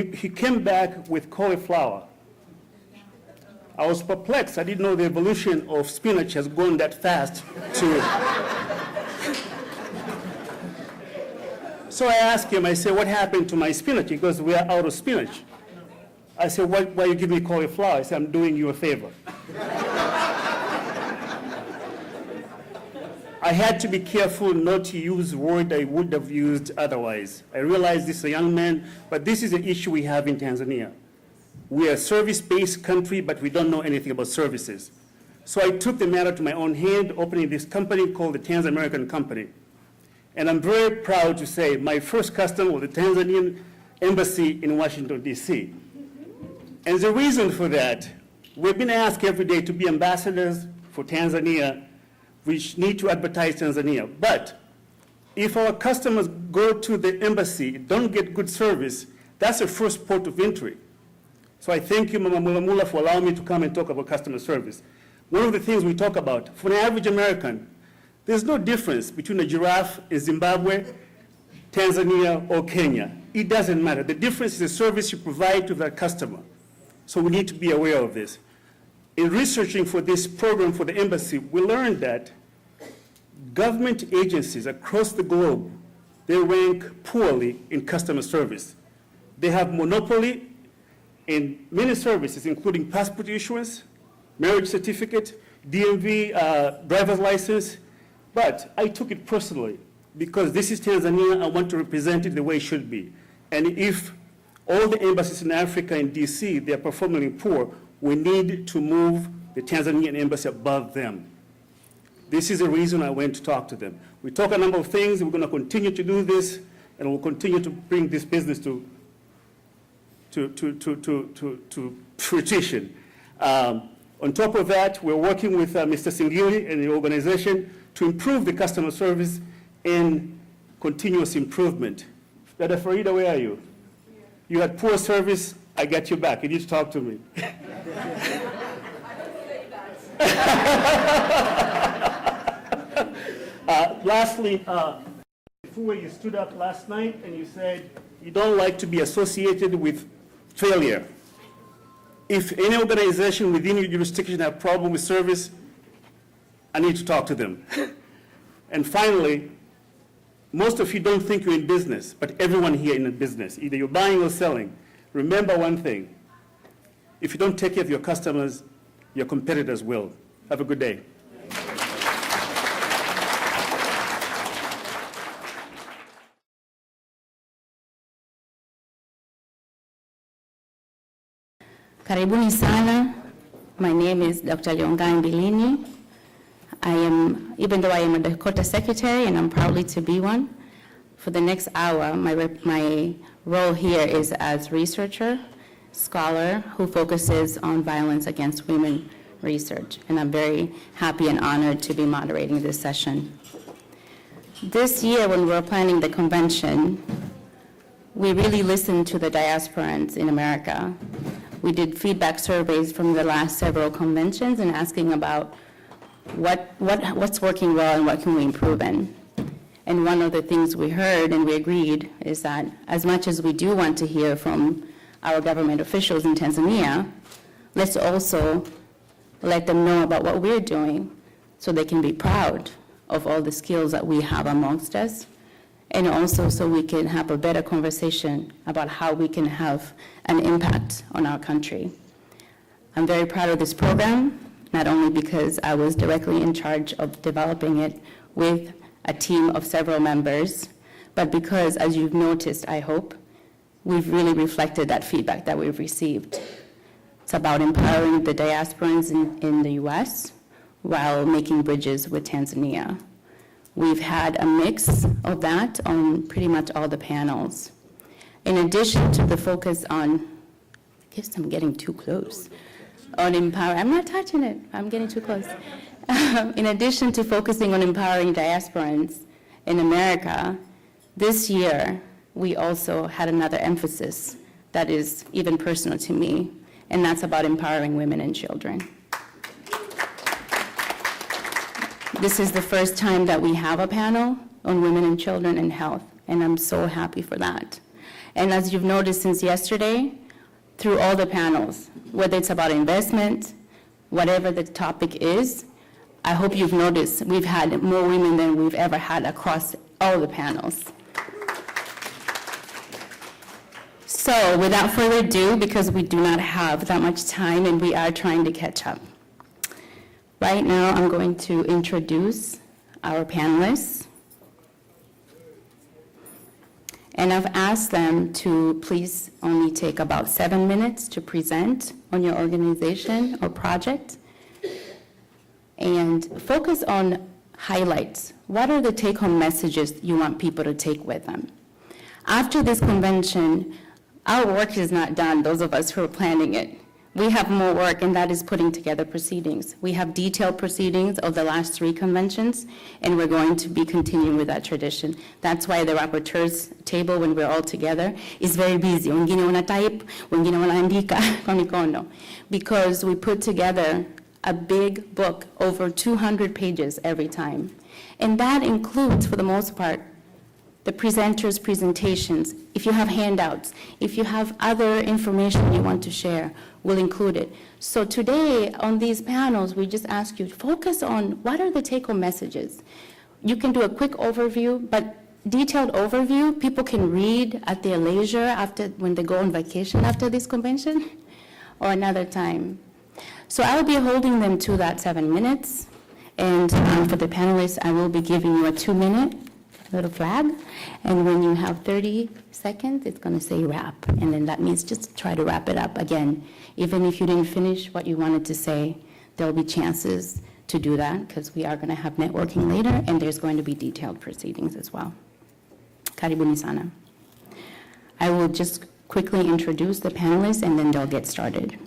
He came back with cauliflower. I was perplexed. I didn't know the evolution of spinach has gone that fast So I asked him, I said, what happened to my spinach? He goes, we are out of spinach. I said, why you give me cauliflower? I said, I'm doing you a favor. I had to be careful not to use words I would have used otherwise. I realize this is a young man, but this is an issue we have in Tanzania. We are a service-based country, but we don't know anything about services. So I took the matter to my own hand, opening this company called the Tanzania American Company. And I'm very proud to say my first customer was the Tanzanian Embassy in Washington, D.C. And the reason for that, we've been asked every day to be ambassadors for Tanzania, which need to advertise Tanzania. But if our customers go to the embassy, don't get good service, that's the first port of entry. So I thank you, Mama Mulamula, for allowing me to come and talk about customer service. One of the things we talk about, for an average American, there's no difference between a giraffe in Zimbabwe, Tanzania, or Kenya. It doesn't matter. The difference is the service you provide to that customer. So we need to be aware of this. In researching for this program for the embassy, we learned that government agencies across the globe, they rank poorly in customer service. They have monopoly in many services, including passport issuance, marriage certificate, DMV, driver's license. But I took it personally because this is Tanzania. I want to represent it the way it should be. And if all the embassies in Africa and DC, they're performing poor, we need to move the Tanzanian embassy above them. This is the reason I went to talk to them. We talk a number of things. We're going to continue to do this, and we'll continue to bring this business to fruition. On top of that, we're working with Mr. Singili and the organization to improve the customer service and continuous improvement. Dada Farida, where are you? You had poor service. I got you back. You need to talk to me. Lastly, before you stood up last night and you said you don't like to be associated with failure. If any organization within your jurisdiction have a problem with service, I need to talk to them. And finally, most of you don't think you're in business, but everyone here in a business. Either you're buying or selling. Remember one thing. If you don't take care of your customers, your competitors will. Have a good day. Karibuni sana. My name is Dr. Lyongai Mbilini. Even though I am a Dakota secretary, and I'm proudly to be one, for the next hour, my role here is as researcher, scholar, who focuses on violence against women research. And I'm very happy and honored to be moderating this session. This year, when we were planning the convention, we really listened to the diasporans in America. We did feedback surveys from the last several conventions and asking about what's working well and what can we improve in. And one of the things we heard and we agreed is that as much as we do want to hear from our government officials in Tanzania, let's also let them know about what we're doing so they can be proud of all the skills that we have amongst us, and also so we can have a better conversation about how we can have an impact on our country. I'm very proud of this program, not only because I was directly in charge of developing it with a team of several members, but because, as you've noticed, I hope, we've really reflected that feedback that we've received. It's about empowering the diasporans in the US while making bridges with Tanzania. We've had a mix of that on pretty much all the panels. In addition to the focus on, I guess I'm getting too close, on empowering, I'm not touching it, I'm getting too close. In addition to focusing on empowering diasporans in America, this year we also had another emphasis that is even personal to me, and that's about empowering women and children. This is the first time that we have a panel on women and children and health, and I'm so happy for that. And as you've noticed since yesterday, through all the panels, whether it's about investment, whatever the topic is, I hope you've noticed we've had more women than we've ever had across all the panels. So without further ado, because we do not have that much time and we are trying to catch up, right now I'm going to introduce our panelists. And I've asked them to please only take about 7 minutes to present on your organization or project and focus on highlights. What are the take-home messages you want people to take with them? After this convention, our work is not done, those of us who are planning it. We have more work, and that is putting together proceedings. We have detailed proceedings of the last 3 conventions, and we're going to be continuing with that tradition. That's why the rapporteurs table, when we're all together, is very busy. Wengine wana type, wengine wanaandika kwa mikono. Because we put together a big book, over 200 pages every time. And that includes, for the most part, the presenters' presentations. If you have handouts, if you have other information you want to share, we'll include it. So today, on these panels, we just ask you to focus on what are the take-home messages. You can do a quick overview, but detailed overview, people can read at their leisure after, when they go on vacation after this convention, or another time. So I'll be holding them to that 7 minutes, and for the panelists, I will be giving you a 2-minute little flag, and when you have 30 seconds, it's going to say wrap, and then that means just try to wrap it up again. Even if you didn't finish what you wanted to say, there'll be chances to do that, because we are going to have networking later, and there's going to be detailed proceedings as well. Karibuni sana. I will just quickly introduce the panelists, and then they'll get started.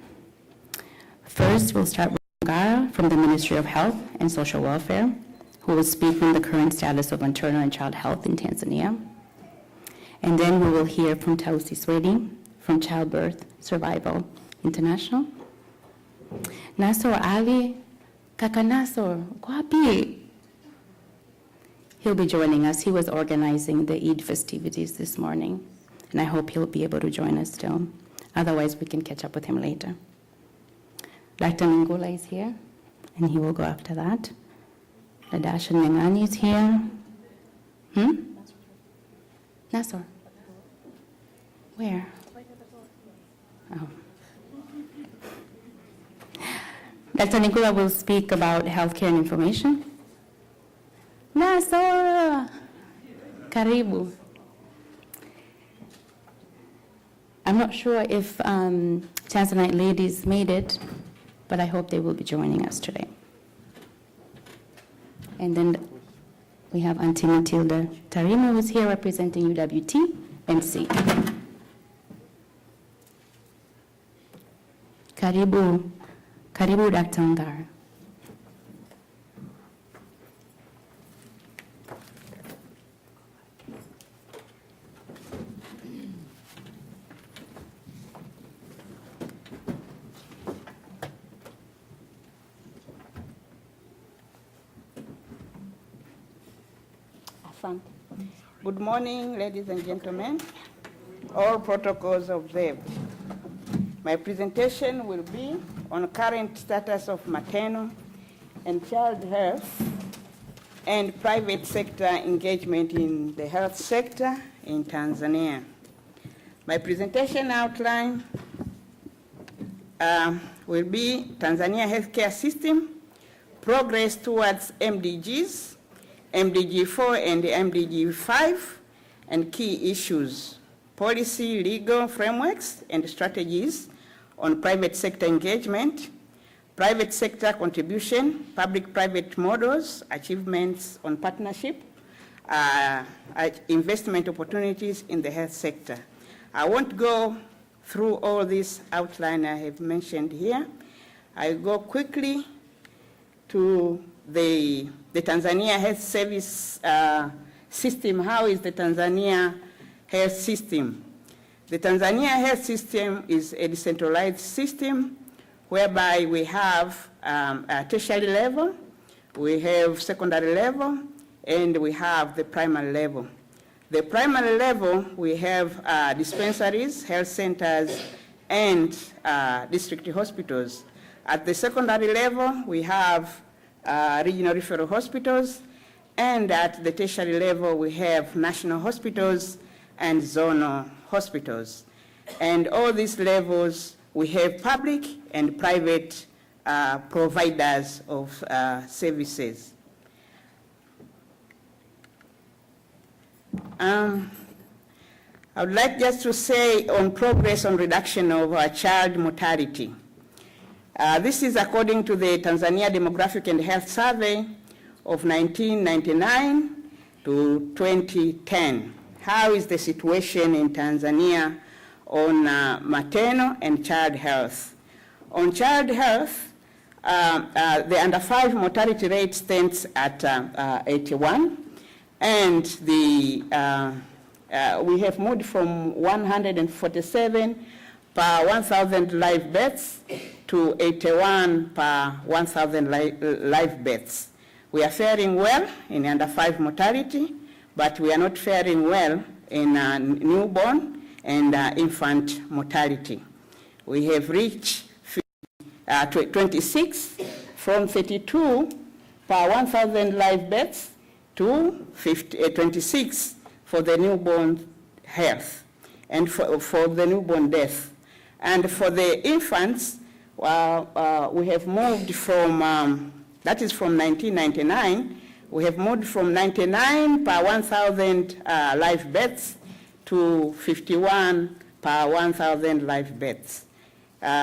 First, we'll start with Ongara from the Ministry of Health and Social Welfare, who will speak on the current status of maternal and child health in Tanzania. And then we will hear from Tausi Swedi from Childbirth Survival International. Nasor Ali, Kaka Nasor, kwapi? He'll be joining us. He was organizing the Eid festivities this morning, and I hope he'll be able to join us still. Otherwise, we can catch up with him later. Dr. Ngula is here, and he will go after that. Nadasha Nengani is here. Nasor? Where? Oh. Dr. Ngula will speak about healthcare and information. Nasor! Karibu. I'm not sure if Tanzanite ladies made it, but I hope they will be joining us today. And then we have Auntie Matilda Tarimo, who's here representing UWT MC. Karibu, Karibu Dr. Ongara. Good morning, ladies and gentlemen. All protocols observed. My presentation will be on current status of maternal and child health and private sector engagement in the health sector in Tanzania. My presentation outline will be Tanzania healthcare system, progress towards MDGs, MDG 4 and MDG 5, and key issues, policy, legal frameworks, and strategies on private sector engagement, private sector contribution, public-private models, achievements on partnership, investment opportunities in the health sector. I won't go through all this outline I have mentioned here. I'll go quickly to the Tanzania health service system. How is the Tanzania health system? The Tanzania health system is a decentralized system whereby we have a tertiary level, we have secondary level, and we have the primary level. The primary level, we have dispensaries, health centers, and district hospitals. At the secondary level, we have regional referral hospitals, and at the tertiary level, we have national hospitals and zonal hospitals. And all these levels, we have public and private providers of services. I would like just to say on progress on reduction of child mortality. This is according to the Tanzania Demographic and Health Survey of 1999 to 2010. How is the situation in Tanzania on maternal and child health? On child health, the under 5 mortality rate stands at 81, and the we have moved from 147 per 1,000 live births to 81 per 1,000 live births. We are faring well in under 5 mortality, but we are not faring well in newborn and infant mortality. We have reached 26 from 32 per 1,000 live births to 26 for the newborn health and for the newborn death. And for the infants, we have moved from, that is from 1999, we have moved from 99 per 1,000 live births to 51 per 1,000 live births.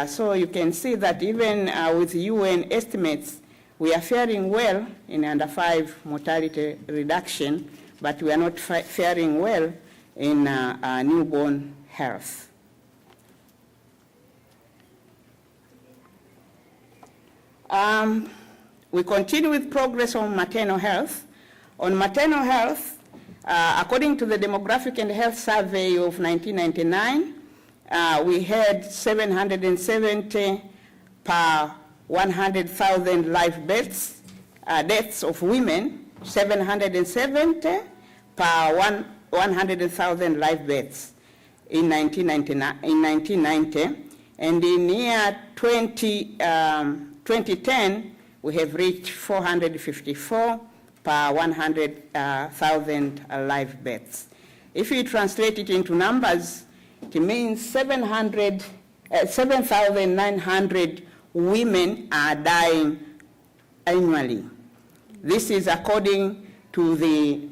So you can see that even with UN estimates, we are faring well in under 5 mortality reduction, but we are not faring well in newborn health. We continue with progress on maternal health. On maternal health, according to the Demographic and Health Survey of 1999, we had 770 per 100,000 live births, deaths of women, 770 per 100,000 live births in 1990. And in year 2010, we have reached 454 per 100,000 live births. If you translate it into numbers, it means 7,900 women are dying annually. This is according to the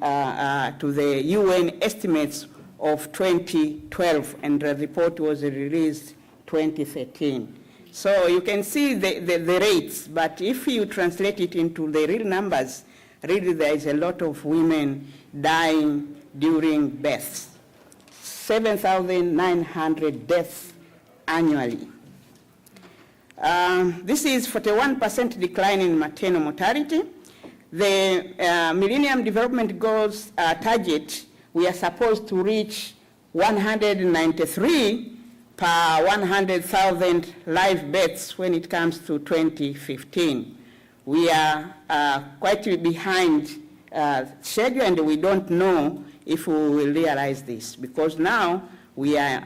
UN estimates of 2012, and the report was released 2013. So you can see the rates, but if you translate it into the real numbers, really there is a lot of women dying during births. 7,900 deaths annually. This is 41% decline in maternal mortality. The Millennium Development Goals target, we are supposed to reach 193 per 100,000 live births when it comes to 2015. We are quite behind schedule, and we don't know if we will realize this, because now we are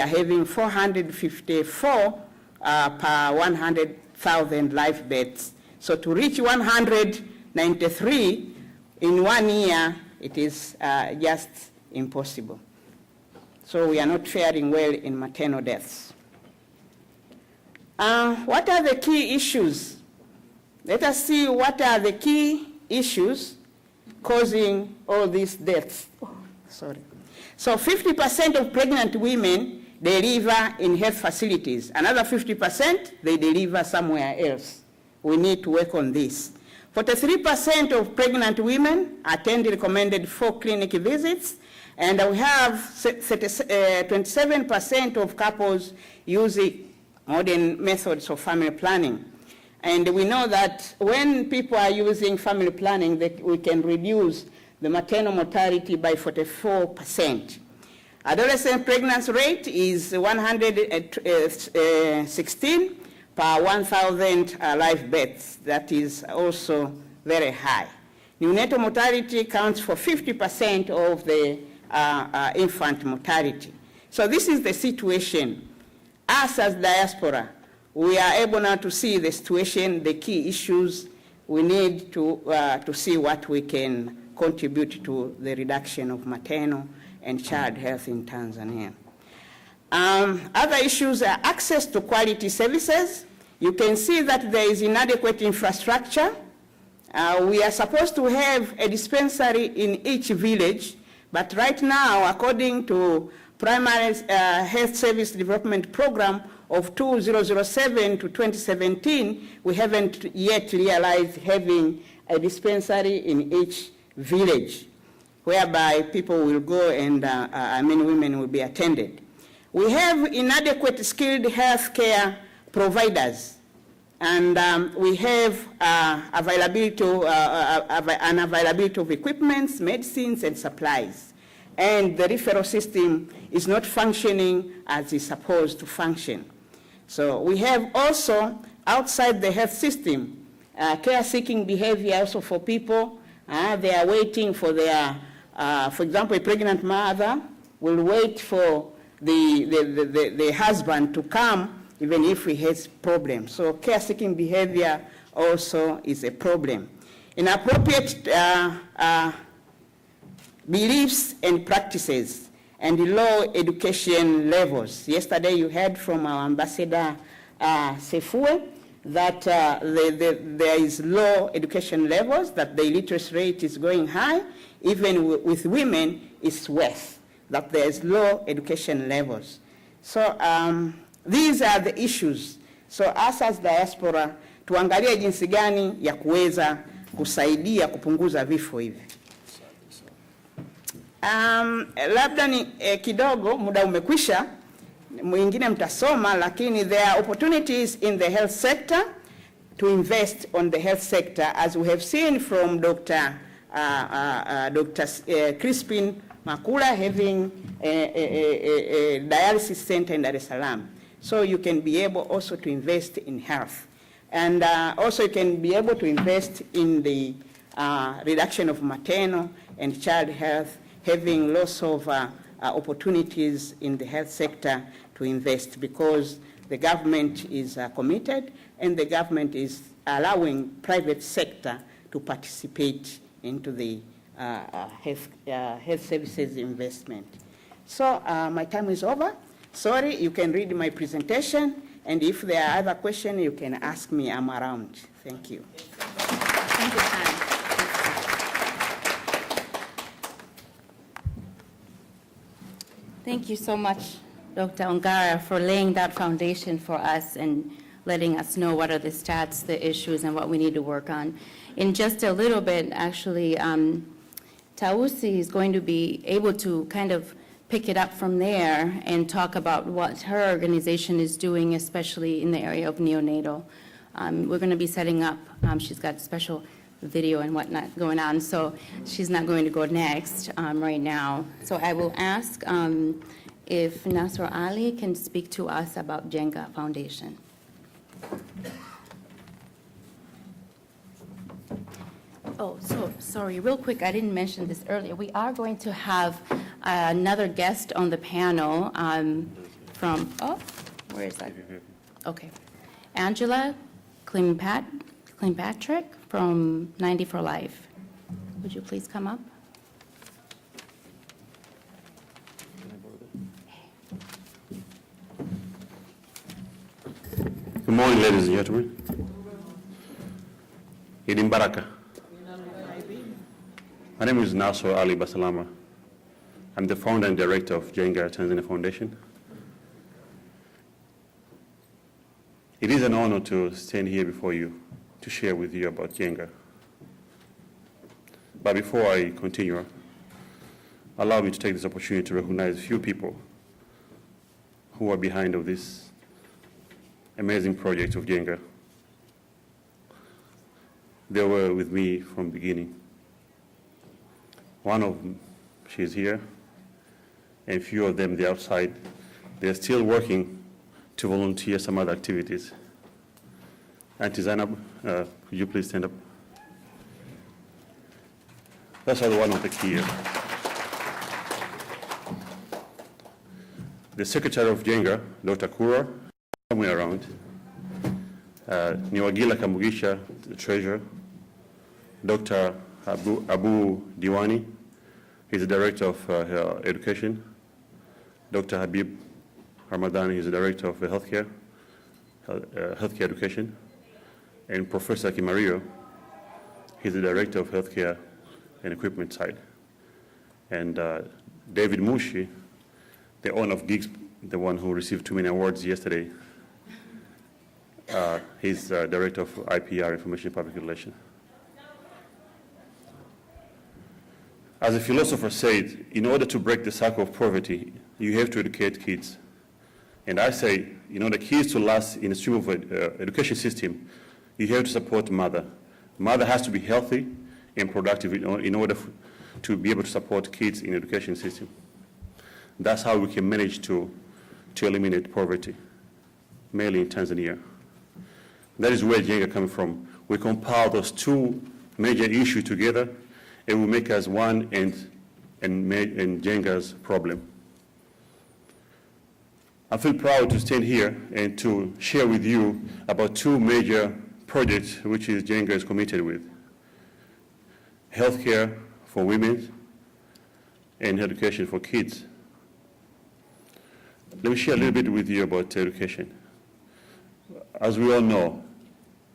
having 454 per 100,000 live births. So to reach 193 in 1 year, it is just impossible. So we are not faring well in maternal deaths. What are the key issues? Let us see what are the key issues causing all these deaths. So 50% of pregnant women deliver in health facilities. Another 50%, they deliver somewhere else. We need to work on this. 43% of pregnant women attend recommended 4 clinic visits, and we have 27% of couples using modern methods of family planning. And we know that when people are using family planning, we can reduce the maternal mortality by 44%. Adolescent pregnancy rate is 116 per 1,000 live births. That is also very high. Neonatal mortality counts for 50% of the infant mortality. So this is the situation. Us as diaspora, we are able now to see the situation, the key issues. We need to see what we can contribute to the reduction of maternal and child health in Tanzania. Other issues are access to quality services. You can see that there is inadequate infrastructure. We are supposed to have a dispensary in each village, but right now, according to Primary Health Service Development Program of 2007 to 2017, we haven't yet realized having a dispensary in each village, whereby people will go and women will be attended. We have inadequate skilled health care providers, and we have availability of equipment, medicines, and supplies. And the referral system is not functioning as it's supposed to function. So we have also, outside the health system, care-seeking behavior also for people. They are waiting for their, for example, a pregnant mother will wait for the husband to come even if he has problems. So care-seeking behavior also is a problem. Inappropriate beliefs and practices and low education levels. Yesterday you heard from our Ambassador Sefue that there is low education levels, that the illiteracy rate is going high. Even with women, it's worse, that there is low education levels. So these are the issues. So us as diaspora, tuangalie jinsi gani ya kuweza kusaidia kupunguza vifo hivi. Labda ni kidogo, muda umekwisha, mwingine mtasoma, lakini there are opportunities in the health sector to invest on the health sector, as we have seen from Dr. Crispin Makula having a dialysis center in Dar es Salaam. So you can be able also to invest in health. And also you can be able to invest in the reduction of maternal and child health, having lots of opportunities in the health sector to invest, because the government is committed and the government is allowing private sector to participate into the health services investment. So my time is over. Sorry, you can read my presentation, and if there are other questions, you can ask me. I'm around. Thank you. Thank you, Anne. Thank you so much, Dr. Ongara, for laying that foundation for us and letting us know what are the stats, the issues, and what we need to work on. In just a little bit, actually, Tausi is going to be able to kind of pick it up from there and talk about what her organization is doing, especially in the area of neonatal. We're going to be setting up, she's got special video and whatnot going on, so she's not going to go next right now. So I will ask if Nasr Ali can speak to us about Jenga Foundation. Oh, so sorry, real quick, I didn't mention this earlier. We are going to have another guest on the panel from, oh, where is that? Okay. Angela Klimpatrick from 90 for Life. Would you please come up? Good morning, ladies and gentlemen. Idin Baraka. My name is Nasr Ali Basalama. I'm the founder and director of Jenga Tanzania Foundation. It is an honor to stand here before you to share with you about Jenga. But before I continue, allow me to take this opportunity to recognize a few people who are behind of this amazing project of Jenga. They were with me from the beginning. One of them, she's here, and a few of them, they're outside. They're still working to volunteer some other activities. Auntie Zainab, could you please stand up? That's one of the key. the Secretary of Jenga, Dr. Kura, somewhere around. Niwagila Kamugisha, the Treasurer. Dr. Abu Diwani, he's the Director of Education. Dr. Habib Ramadan, he's the Director of Healthcare Education. And Professor Kimario, he's the Director of Healthcare and Equipment side. And David Mushi, the owner of Gigs, the one who received too many awards yesterday, he's Director of IPR, Information Public Relations. As a philosopher said, in order to break the cycle of poverty, you have to educate kids. And I say, in order for kids to last in a stream of education system, you have to support mother. Mother has to be healthy and productive in order to be able to support kids in education system. That's how we can manage to eliminate poverty, mainly in Tanzania. That is where Jenga comes from. We compile those two major issues together, it will make us one and Jenga's problem. I feel proud to stand here and to share with you about two major projects which is Jenga is committed with. Healthcare for women and education for kids. Let me share a little bit with you about education. As we all know,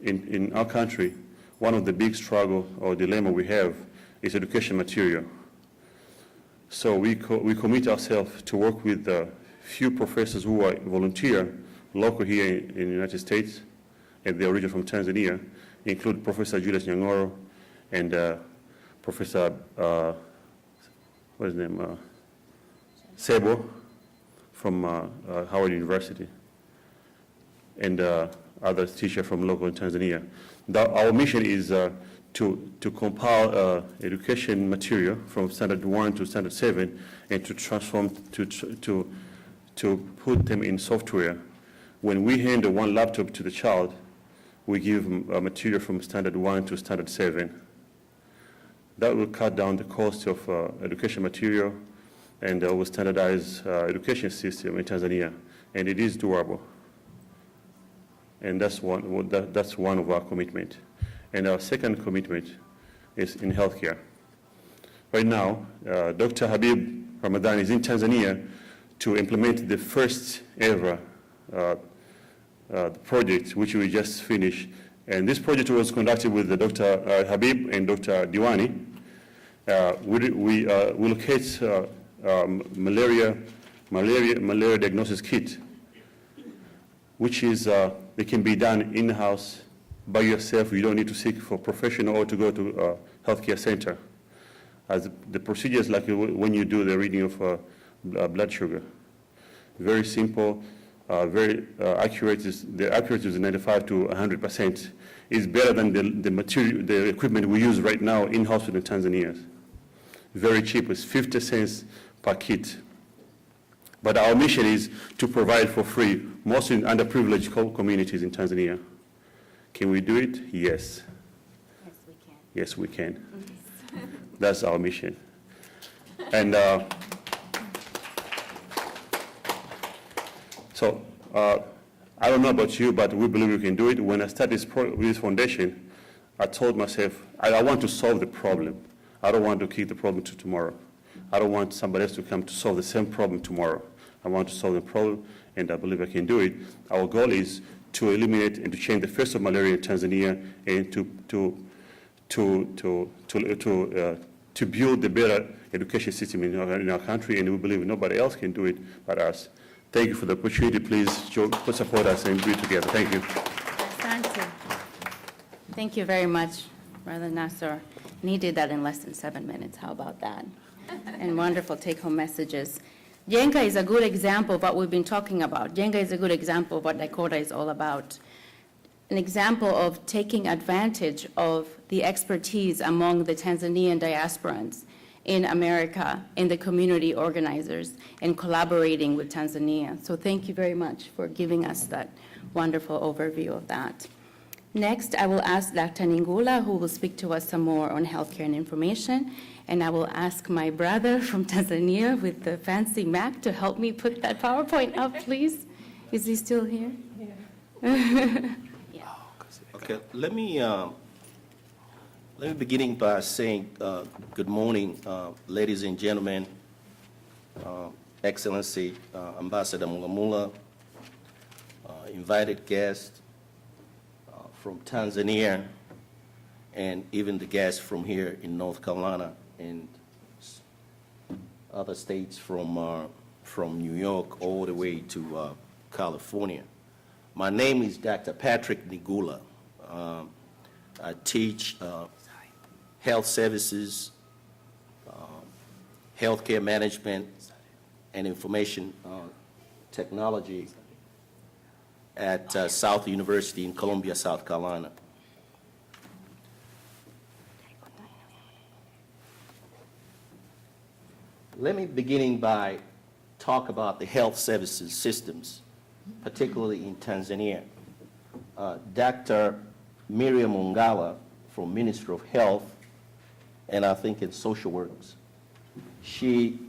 in our country, one of the big struggle or dilemma we have is education material. So we commit ourselves to work with a few professors who are volunteer, local here in the United States, and they are originally from Tanzania, include Professor Julius Nyang'oro and Professor, what's his name, Sebo from Howard University, and other teachers from local in Tanzania. Our mission is to compile education material from standard 1 to standard 7 and to transform, to put them in software. When we hand one laptop to the child, we give them material from standard 1 to standard 7. That will cut down the cost of education material and will standardize education system in Tanzania, and it is doable. And that's one of our commitment. And our second commitment is in healthcare. Right now, Dr. Habib Ramadan is in Tanzania to implement the first ever project, which we just finished. And this project was conducted with Dr. Habib and Dr. Diwani. We locate malaria diagnosis kit, which is, it can be done in-house by yourself. You don't need to seek for professional or to go to a healthcare center. As the procedure is like when you do the reading of blood sugar. Very simple, very accurate. The accuracy is 95 to 100%. It's better than the material, the equipment we use right now in hospital in Tanzania. Very cheap, it's 50 cents per kit. But our mission is to provide for free, mostly in underprivileged communities in Tanzania. Can we do it? Yes. Yes, we can. Yes, we can. That's our mission. And so I don't know about you, but we believe we can do it. When I started this foundation, I told myself, I want to solve the problem. I don't want to kick the problem to tomorrow. I don't want somebody else to come to solve the same problem tomorrow. I want to solve the problem, and I believe I can do it. Our goal is to eliminate and to change the face of malaria in Tanzania and to build the better education system in our country, and we believe nobody else can do it but us. Thank you for the opportunity. Please support us and do it together. Thank you. Thank you very much, Brother Nasser. And he did that in less than 7 minutes. How about that? And wonderful take-home messages. Jenga is a good example of what we've been talking about. Jenga is a good example of what Dakota is all about. An example of taking advantage of the expertise among the Tanzanian diasporans in America, in the community organizers, and collaborating with Tanzania. So thank you very much for giving us that wonderful overview of that. Next, I will ask Dr. Ningula, who will speak to us some more on healthcare and information. And I will ask my brother from Tanzania with the fancy Mac to help me put that PowerPoint up, please. Is he still here? Yeah. Okay, let me begin by saying good morning, ladies and gentlemen, Excellency Ambassador Mulamula, invited guests from Tanzania, and even the guests from here in North Carolina and other states from New York all the way to California. My name is Dr. Patrick Nigula. I teach health services, healthcare management, and information technology at South University in Columbia, South Carolina. Let me begin by talk about the health services systems, particularly in Tanzania. Dr. Miriam Ongala from Ministry of Health, and I think in Social Works, she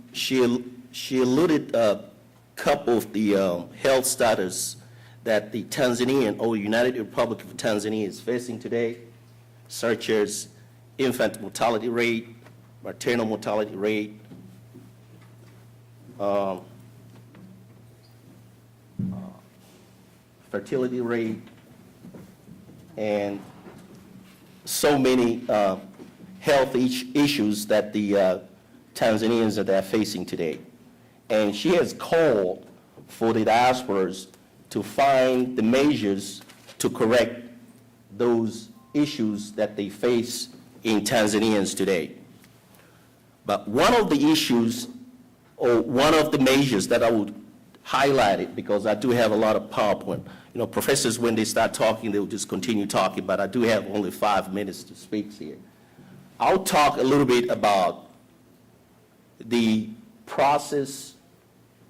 alluded a couple of the health status that the Tanzanian or United Republic of Tanzania is facing today, such as infant mortality rate, maternal mortality rate, fertility rate, and so many health issues that the Tanzanians are facing today. And she has called for the diasporas to find the measures to correct those issues that they face in Tanzanians today. But one of the issues, or one of the measures that I would highlight it, because I do have a lot of PowerPoint. You know, professors, when they start talking, they'll just continue talking, but I do have only 5 minutes to speak here. I'll talk a little bit about the process,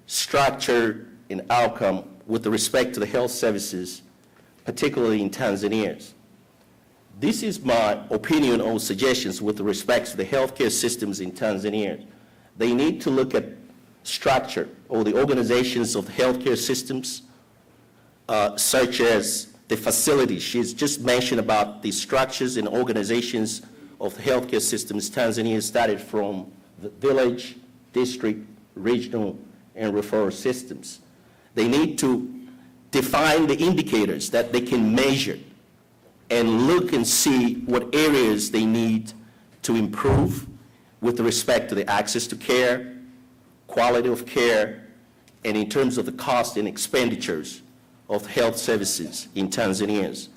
structure, and outcome with respect to the health services, particularly in Tanzania. This is my opinion or suggestions with respect to the healthcare systems in Tanzania. They need to look at structure or the organizations of the healthcare systems, such as the facilities. She's just mentioned about the structures and organizations of the healthcare systems. Tanzania started from the village, district, regional, and referral systems. They need to define the indicators that they can measure and look and see what areas they need to improve with respect to the access to care, quality of care, and in terms of the cost and expenditures of health services in Tanzania.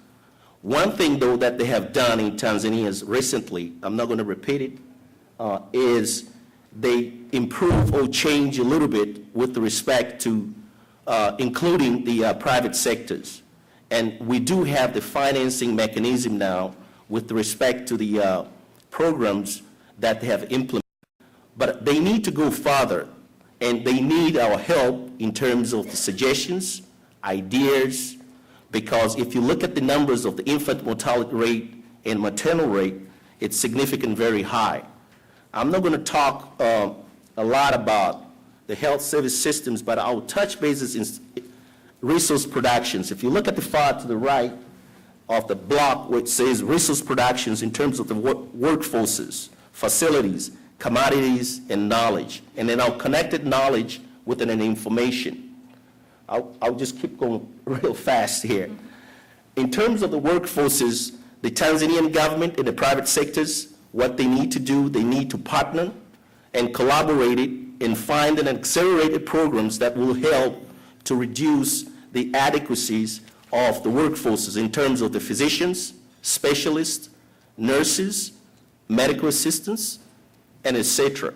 One thing, though, that they have done in Tanzania recently, I'm not going to repeat it, is they improve or change a little bit with respect to including the private sectors. And we do have the financing mechanism now with respect to the programs that they have implemented. But they need to go further, and they need our help in terms of the suggestions, ideas, because if you look at the numbers of the infant mortality rate and maternal rate, it's significant, very high. I'm not going to talk a lot about the health service systems, but I'll touch bases in resource productions. If you look at the far to the right of the block, which says resource productions in terms of the workforces, facilities, commodities, and knowledge, and then I'll connect knowledge with an information. I'll just keep going real fast here. In terms of the workforces, the Tanzanian government and the private sectors, what they need to do, they need to partner and collaborate it and find and accelerated programs that will help to reduce the adequacies of the workforces in terms of the physicians, specialists, nurses, medical assistants, and etc.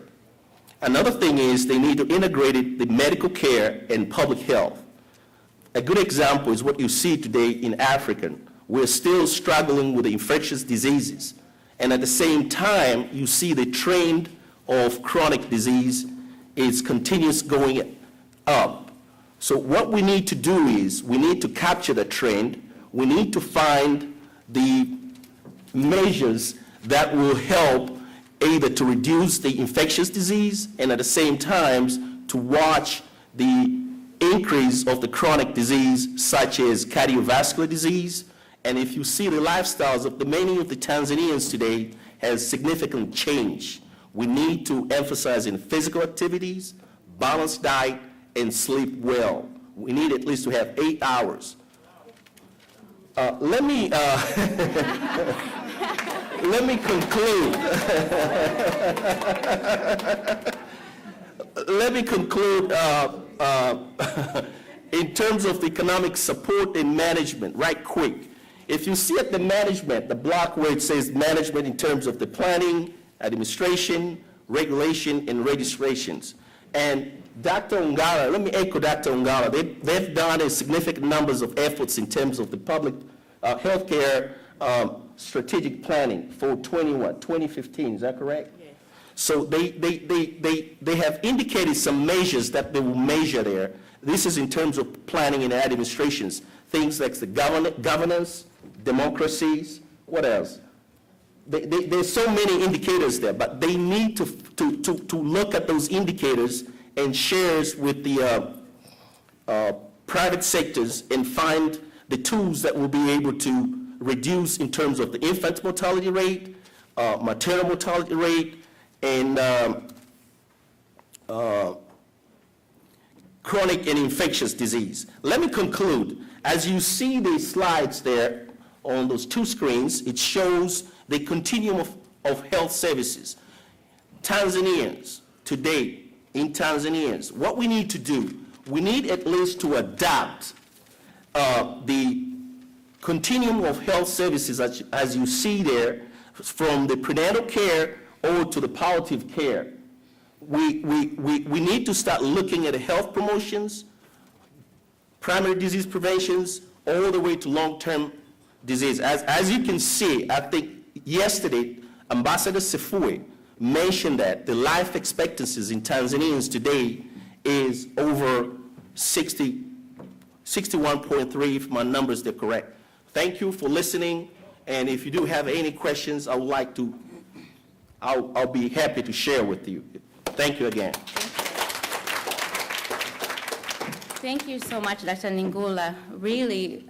Another thing is they need to integrate the medical care and public health. A good example is what you see today in Africa. We're still struggling with the infectious diseases. And at the same time, you see the trend of chronic disease is continuous going up. So what we need to do is we need to capture the trend. We need to find the measures that will help either to reduce the infectious disease and at the same time to watch the increase of the chronic disease such as cardiovascular disease. And if you see the lifestyles of many of the Tanzanians today has significantly changed. We need to emphasize in physical activities, balanced diet, and sleep well. We need at least to have 8 hours. Let me conclude. Let me conclude in terms of economic support and management, right quick. If you see at the management, the block where it says management in terms of the planning, administration, regulation, and registrations. And Dr. Ongala, let me echo Dr. Ongala. They've done a significant numbers of efforts in terms of the public healthcare strategic planning for 2015, is that correct? Yes. So they have indicated some measures that they will measure there. This is in terms of planning and administrations, things like the governance, democracies, what else? There's so many indicators there, but they need to look at those indicators and shares with the private sectors and find the tools that will be able to reduce in terms of the infant mortality rate, maternal mortality rate, and chronic and infectious disease. Let me conclude. As you see the slides there on those two screens, it shows the continuum of health services. Tanzanians today, in Tanzanians, what we need to do, we need at least to adapt the continuum of health services as you see there, from the prenatal care over to the palliative care. We need to start looking at health promotions, primary disease preventions, all the way to long-term disease. As you can see, I think yesterday, Ambassador Sefue mentioned that the life expectancies in Tanzanians today is over 61.3, if my numbers are correct. Thank you for listening, and if you do have any questions, I'll be happy to share with you. Thank you again. Thank you so much, Dr. Ningula. Really,